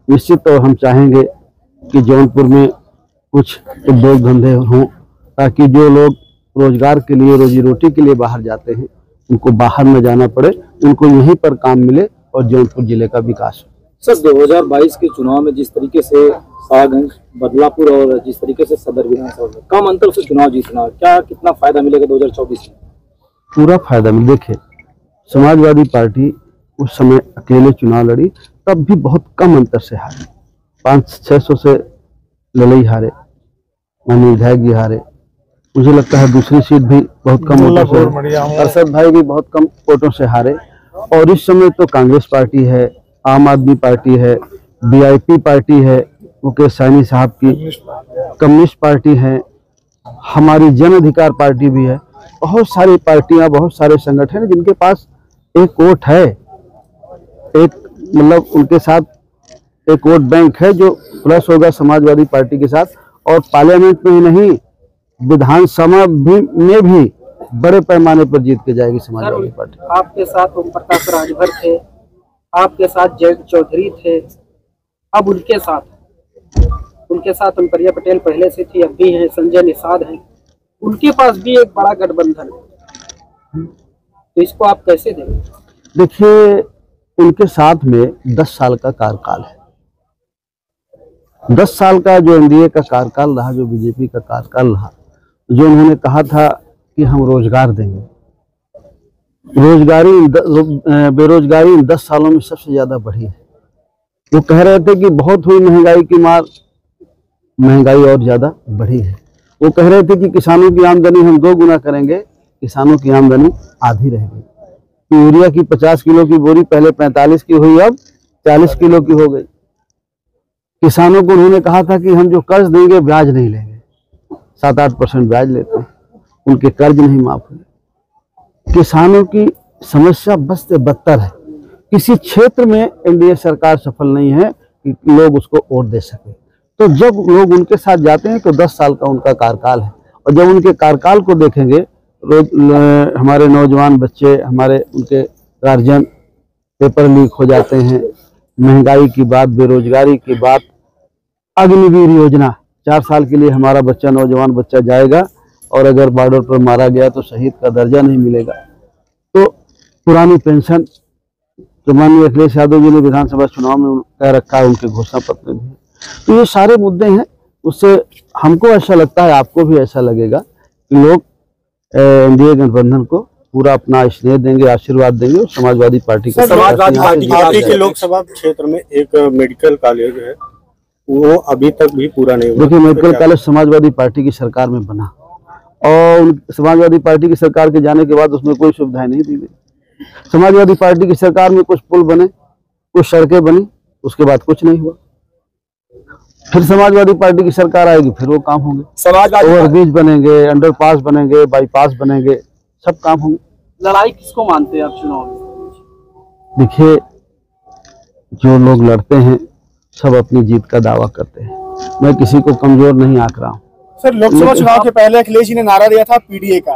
निश्चित तौर हम चाहेंगे कि जौनपुर में कुछ उद्योग धंधे हों, ताकि जो लोग रोजगार के लिए, रोजी रोटी के लिए बाहर जाते हैं, उनको बाहर न जाना पड़े, उनको यहीं पर काम मिले और जौनपुर जिले का विकास हो। सर, 2022 के चुनाव में जिस तरीके से शाहगंज, बदलापुर और जिस तरीके से सदर विधानसभा में कम अंतर से चुनाव जीतना, क्या कितना फायदा मिलेगा 2024 में? पूरा फायदा मिले। देखिए, समाजवादी पार्टी उस समय अकेले चुनाव लड़ी, तब भी बहुत कम अंतर से हारे, 500-600 से लड़ाई हारे, माननीय विधायक जी हारे। मुझे लगता है दूसरी सीट भी बहुत कम वोटों से, अरशद भाई भी बहुत कम वोटों से हारे। और इस समय तो कांग्रेस पार्टी है, आम आदमी पार्टी है, वीआईपी पार्टी है, मुकेश सहनी साहब की कम्युनिस्ट पार्टी है, हमारी जन अधिकार पार्टी भी है। बहुत सारी पार्टियां, बहुत सारे संगठन हैं जिनके पास एक वोट है, एक मतलब उनके साथ एक वोट बैंक है जो प्लस होगा समाजवादी पार्टी के साथ। और पार्लियामेंट में ही नहीं, विधानसभा में भी बड़े पैमाने पर जीत के जाएगी समाजवादी पार्टी। आपके साथ ओम प्रकाश राजभर थे, आपके साथ जयंत चौधरी थे, अब उनके साथ अनुप्रिया पटेल पहले से थी, अब भी हैं, संजय निषाद हैं, उनके पास भी एक बड़ा गठबंधन है, तो इसको आप कैसे देंगे? देखिए, उनके साथ में 10 साल का कार्यकाल है। 10 साल का जो एनडीए का कार्यकाल रहा, जो बीजेपी का कार्यकाल रहा, जो उन्होंने कहा था कि हम रोजगार देंगे, बेरोजगारी इन 10 सालों में सबसे ज्यादा बढ़ी है। वो कह रहे थे कि बहुत हुई महंगाई की मार, महंगाई और ज्यादा बढ़ी है। वो कह रहे थे कि किसानों की आमदनी हम 2 गुना करेंगे, किसानों की आमदनी आधी रहेगी। यूरिया की 50 किलो की बोरी पहले 45 की हुई, अब 40 किलो की हो गई। किसानों को उन्होंने कहा था कि हम जो कर्ज देंगे ब्याज नहीं लेंगे, 7-8% ब्याज लेते हैं, उनके कर्ज नहीं माफ हुए। किसानों की समस्या बद से बदतर है। किसी क्षेत्र में एनडीए सरकार सफल नहीं है कि लोग उसको वोट दे सके। तो जब लोग उनके साथ जाते हैं तो 10 साल का उनका कार्यकाल है, और जब उनके कार्यकाल को देखेंगे, रोज हमारे नौजवान बच्चे, हमारे उनके गार्जियन पेपर लीक हो जाते हैं, महंगाई की बात, बेरोजगारी की बात, अग्निवीर योजना 4 साल के लिए हमारा बच्चा, नौजवान बच्चा जाएगा और अगर बॉर्डर पर मारा गया तो शहीद का दर्जा नहीं मिलेगा। तो पुरानी पेंशन जो माननीय अखिलेश यादव जी ने विधानसभा चुनाव में कह रखा है, उनके घोषणा पत्र में। तो ये सारे मुद्दे हैं। उससे हमको ऐसा लगता है, आपको भी ऐसा लगेगा कि लोग एनडीए गठबंधन को पूरा अपना स्नेह देंगे, आशीर्वाद देंगे। और समाजवादी पार्टी के लोकसभा क्षेत्र में एक मेडिकल कॉलेज है, वो अभी तक भी पूरा नहीं हुआ। देखिए, मेडिकल कॉलेज समाजवादी पार्टी की सरकार में बना, और समाजवादी पार्टी की सरकार के जाने के बाद उसमें कोई सुविधाएं नहीं दी गई। समाजवादी पार्टी की सरकार में कुछ पुल बने, कुछ सड़कें बनी, उसके बाद कुछ नहीं हुआ। फिर समाजवादी पार्टी की सरकार आएगी, फिर वो काम होंगे, ओवरब्रिज बनेंगे, अंडरपास बनेंगे, बाईपास बनेंगे, सब काम होंगे। लड़ाई किसको मानते हैं आप चुनाव में? देखिए, जो लोग लड़ते हैं सब अपनी जीत का दावा करते हैं, मैं किसी को कमजोर नहीं आंक रहा हूँ। सर, लोकसभा चुनाव के पहले अखिलेश जी ने नारा दिया था पीडीए का,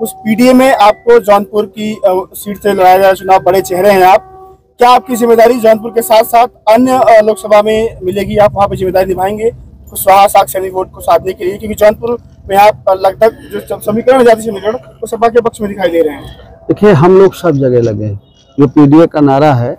उस पीडीए में आपको जौनपुर की सीट से लड़ाया गया चुनाव, बड़े चेहरे हैं आप, क्या आपकी जिम्मेदारी जौनपुर के साथ साथ अन्य लोकसभा में मिलेगी? आप वहाँ पर जिम्मेदारी निभाएंगे कुशवाहा साक्षी वोट को साधने के लिए, क्योंकि जौनपुर में आप लगभग जो समीकरण, जाति समीकरण, वो सपा के पक्ष में दिखाई दे रहे हैं। देखिए, हम लोग सब जगह लगे हैं। जो पीडीए का नारा है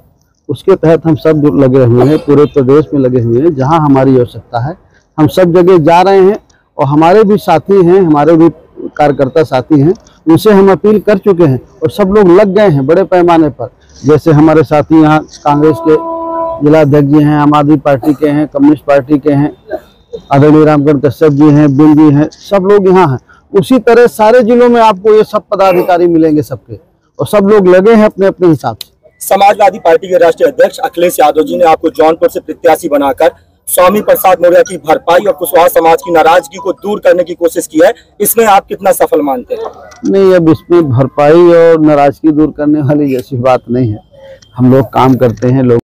उसके तहत हम सब लगे हुए हैं, पूरे प्रदेश में लगे हुए हैं। जहाँ हमारी आवश्यकता है हम सब जगह जा रहे हैं, और हमारे भी साथी हैं, हमारे भी कार्यकर्ता साथी हैं, उनसे हम अपील कर चुके हैं और सब लोग लग गए हैं बड़े पैमाने पर। जैसे हमारे साथी यहाँ कांग्रेस के जिला अध्यक्ष जी हैं, आम आदमी पार्टी के हैं, कम्युनिस्ट पार्टी के हैं, आदरणीय रामगढ़ कश्यप जी हैं, बिल जी हैं, सब लोग यहाँ हैं। उसी तरह सारे जिलों में आपको ये सब पदाधिकारी मिलेंगे सबके, और सब लोग लगे हैं अपने अपने हिसाब से। समाजवादी पार्टी के राष्ट्रीय अध्यक्ष अखिलेश यादव जी ने आपको जौनपुर से प्रत्याशी बनाकर स्वामी प्रसाद मौर्य की भरपाई और कुशवाहा समाज की नाराजगी को दूर करने की कोशिश की है, इसमें आप कितना सफल मानते हैं? नहीं, अब इसमें भरपाई और नाराजगी दूर करने वाली जैसी बात नहीं है। हम लोग काम करते हैं, लोग